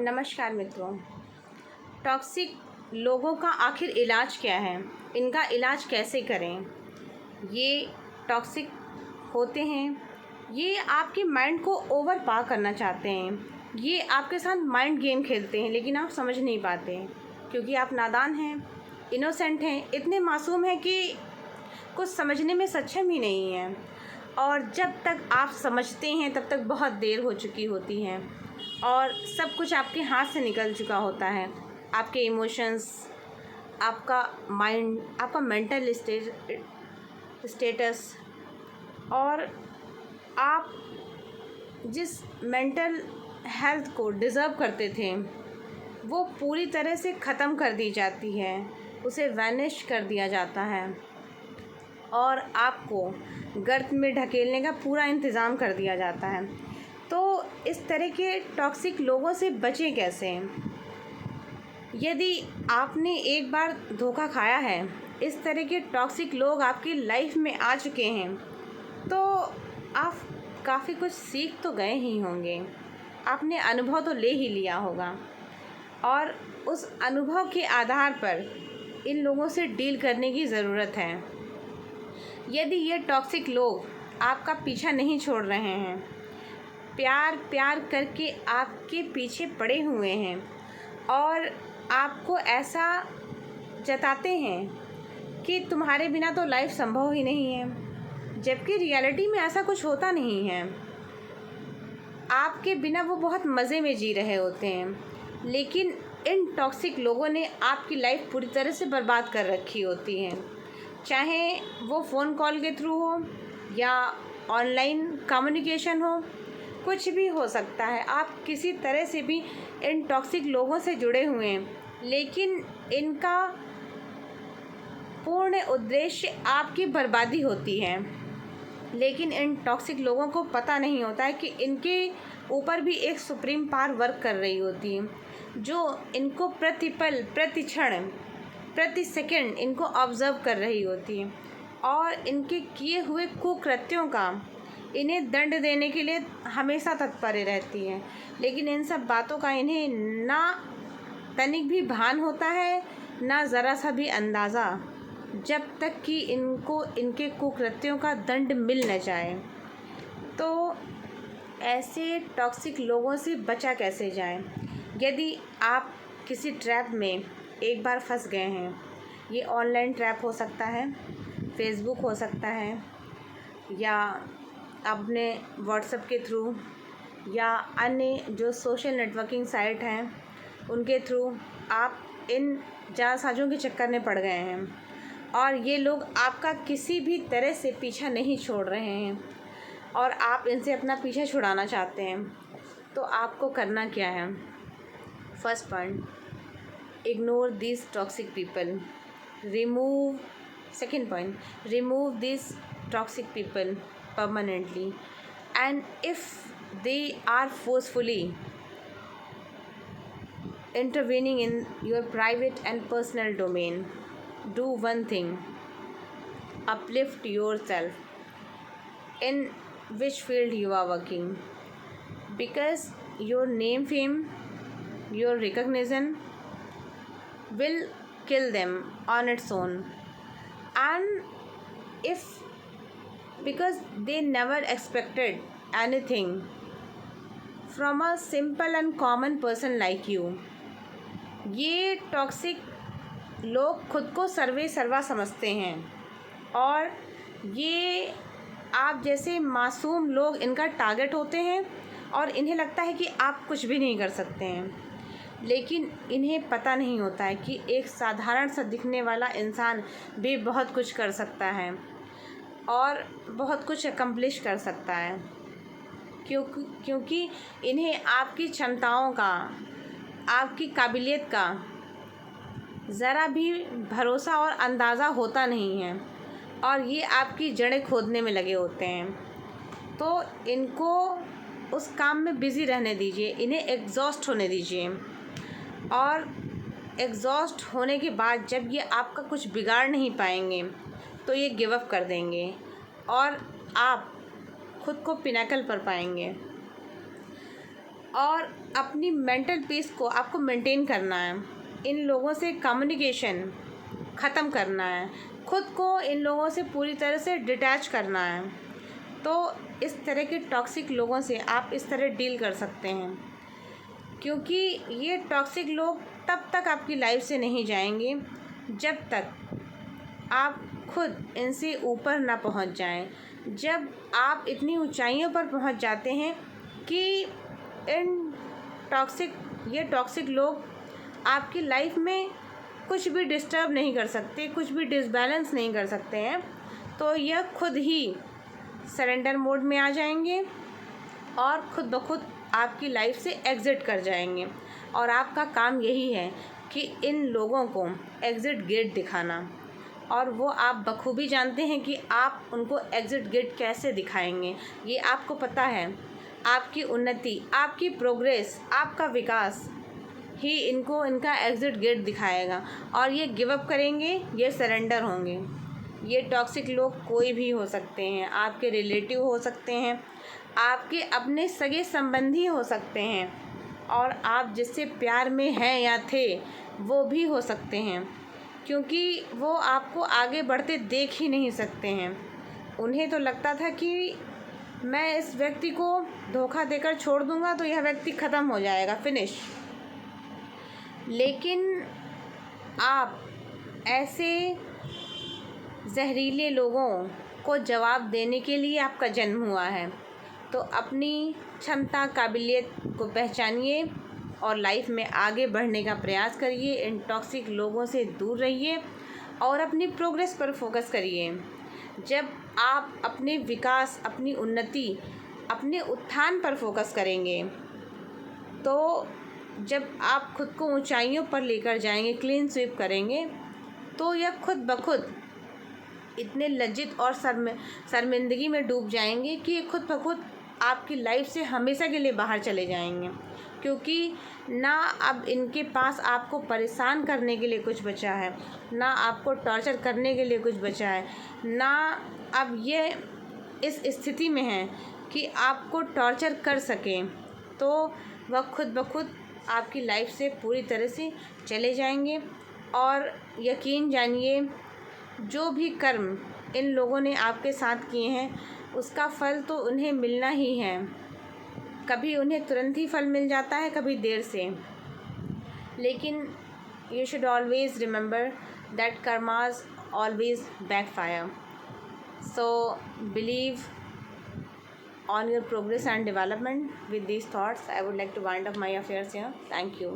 नमस्कार मित्रों। टॉक्सिक लोगों का आखिर इलाज क्या है? इनका इलाज कैसे करें? ये टॉक्सिक होते हैं, ये आपके माइंड को ओवर पार करना चाहते हैं। ये आपके साथ माइंड गेम खेलते हैं, लेकिन आप समझ नहीं पाते क्योंकि आप नादान हैं, इनोसेंट हैं, इतने मासूम हैं कि कुछ समझने में सक्षम ही नहीं हैं। और जब तक आप समझते हैं तब तक बहुत देर हो चुकी होती है और सब कुछ आपके हाथ से निकल चुका होता है। आपके इमोशंस, आपका माइंड, आपका मेंटल स्टेटस और आप जिस मेंटल हेल्थ को डिज़र्व करते थे वो पूरी तरह से ख़त्म कर दी जाती है, उसे वैनिश कर दिया जाता है और आपको गर्त में ढकेलने का पूरा इंतज़ाम कर दिया जाता है। तो इस तरह के टॉक्सिक लोगों से बचें कैसे? यदि आपने एक बार धोखा खाया है, इस तरह के टॉक्सिक लोग आपकी लाइफ में आ चुके हैं, तो आप काफ़ी कुछ सीख तो गए ही होंगे, आपने अनुभव तो ले ही लिया होगा और उस अनुभव के आधार पर इन लोगों से डील करने की ज़रूरत है। यदि ये टॉक्सिक लोग आपका पीछा नहीं छोड़ रहे हैं, प्यार करके आपके पीछे पड़े हुए हैं और आपको ऐसा जताते हैं कि तुम्हारे बिना तो लाइफ संभव ही नहीं है, जबकि रियलिटी में ऐसा कुछ होता नहीं है। आपके बिना वो बहुत मज़े में जी रहे होते हैं, लेकिन इन टॉक्सिक लोगों ने आपकी लाइफ पूरी तरह से बर्बाद कर रखी होती है। चाहे वो फ़ोन कॉल के थ्रू हो या ऑनलाइन कम्युनिकेशन हो, कुछ भी हो सकता है। आप किसी तरह से भी इन टॉक्सिक लोगों से जुड़े हुए हैं, लेकिन इनका पूर्ण उद्देश्य आपकी बर्बादी होती है। लेकिन इन टॉक्सिक लोगों को पता नहीं होता है कि इनके ऊपर भी एक सुप्रीम पावर वर्क कर रही होती है, जो इनको प्रतिपल, प्रति क्षण, प्रति सेकंड इनको ऑब्ज़र्व कर रही होती है और इनके किए हुए कुकृत्यों का इन्हें दंड देने के लिए हमेशा तत्पर रहती है। लेकिन इन सब बातों का इन्हें ना तनिक भी भान होता है, ना ज़रा सा भी अंदाज़ा, जब तक कि इनको इनके कुकृत्यों का दंड मिल न जाए। तो ऐसे टॉक्सिक लोगों से बचा कैसे जाए? यदि आप किसी ट्रैप में एक बार फंस गए हैं, ये ऑनलाइन ट्रैप हो सकता है, फेसबुक हो सकता है, या अपने व्हाट्सएप के थ्रू या अन्य जो सोशल नेटवर्किंग साइट हैं उनके थ्रू आप इन जालसाजों के चक्कर में पड़ गए हैं और ये लोग आपका किसी भी तरह से पीछा नहीं छोड़ रहे हैं और आप इनसे अपना पीछा छुड़ाना चाहते हैं। तो आपको करना क्या है? First point, ignore this toxic people, remove. Second point, remove this toxic people permanently, and if they are forcefully intervening in your private and personal domain, do one thing: uplift yourself in which field you are working, because your name, fame, your recognition will kill them on its own. And if because they never expected anything from a simple and common person like you. ये toxic लोग खुद को सर्वे सर्वा समझते हैं और ये आप जैसे मासूम लोग इनका टारगेट होते हैं और इन्हें लगता है कि आप कुछ भी नहीं कर सकते हैं। लेकिन इन्हें पता नहीं होता है कि एक साधारण सा दिखने वाला इंसान भी बहुत कुछ कर सकता है और बहुत कुछ अकम्प्लिश कर सकता है, क्योंकि इन्हें आपकी क्षमताओं का, आपकी काबिलियत का ज़रा भी भरोसा और अंदाज़ा होता नहीं है और ये आपकी जड़ें खोदने में लगे होते हैं। तो इनको उस काम में बिज़ी रहने दीजिए, इन्हें एग्जॉस्ट होने दीजिए और एग्जॉस्ट होने के बाद जब ये आपका कुछ बिगाड़ नहीं पाएंगे तो ये गिव अप कर देंगे और आप खुद को पिनैकल पर पाएंगे। और अपनी मेंटल पीस को आपको मेंटेन करना है। इन लोगों से कम्युनिकेशन ख़त्म करना है, खुद को इन लोगों से पूरी तरह से डिटैच करना है। तो इस तरह के टॉक्सिक लोगों से आप इस तरह डील कर सकते हैं, क्योंकि ये टॉक्सिक लोग तब तक आपकी लाइफ से नहीं जाएंगे जब तक आप खुद इनसे ऊपर ना पहुंच जाएं। जब आप इतनी ऊंचाइयों पर पहुंच जाते हैं कि ये टॉक्सिक लोग आपकी लाइफ में कुछ भी डिस्टर्ब नहीं कर सकते, कुछ भी डिसबैलेंस नहीं कर सकते हैं, तो यह खुद ही सरेंडर मोड में आ जाएंगे और ख़ुद ब खुद आपकी लाइफ से एग्ज़िट कर जाएंगे। और आपका काम यही है कि इन लोगों को एग्ज़िट गेट दिखाना, और वो आप बखूबी जानते हैं कि आप उनको एग्ज़िट गेट कैसे दिखाएंगे। ये आपको पता है, आपकी उन्नति, आपकी प्रोग्रेस, आपका विकास ही इनको इनका एग्ज़िट गेट दिखाएगा, और ये गिव अप करेंगे, ये सरेंडर होंगे। ये टॉक्सिक लोग कोई भी हो सकते हैं, आपके रिलेटिव हो सकते हैं, आपके अपने सगे संबंधी हो सकते हैं, और आप जिससे प्यार में हैं या थे वो भी हो सकते हैं, क्योंकि वो आपको आगे बढ़ते देख ही नहीं सकते हैं। उन्हें तो लगता था कि मैं इस व्यक्ति को धोखा देकर छोड़ दूंगा तो यह व्यक्ति ख़त्म हो जाएगा, फिनिश। लेकिन आप ऐसे जहरीले लोगों को जवाब देने के लिए आपका जन्म हुआ है। तो अपनी क्षमता, काबिलियत को पहचानिए और लाइफ में आगे बढ़ने का प्रयास करिए। इन टॉक्सिक लोगों से दूर रहिए और अपनी प्रोग्रेस पर फोकस करिए। जब आप अपने विकास, अपनी उन्नति, अपने उत्थान पर फोकस करेंगे, तो जब आप खुद को ऊंचाइयों पर लेकर जाएंगे, क्लीन स्वीप करेंगे, तो यह खुद ब खुद इतने लज्जित और शर्मिंदगी में डूब जाएंगे कि खुद ब खुद आपकी लाइफ से हमेशा के लिए बाहर चले जाएंगे। क्योंकि ना अब इनके पास आपको परेशान करने के लिए कुछ बचा है, ना आपको टॉर्चर करने के लिए कुछ बचा है, ना अब ये इस स्थिति में हैं कि आपको टॉर्चर कर सकें। तो वह खुद ब खुद आपकी लाइफ से पूरी तरह से चले जाएंगे। और यकीन जानिए, जो भी कर्म इन लोगों ने आपके साथ किए हैं उसका फल तो उन्हें मिलना ही है। कभी उन्हें तुरंत ही फल मिल जाता है, कभी देर से, लेकिन you should always remember that karmas always backfire. So believe on your progress and development. With these thoughts, I would like to wind up my affairs here. Thank you.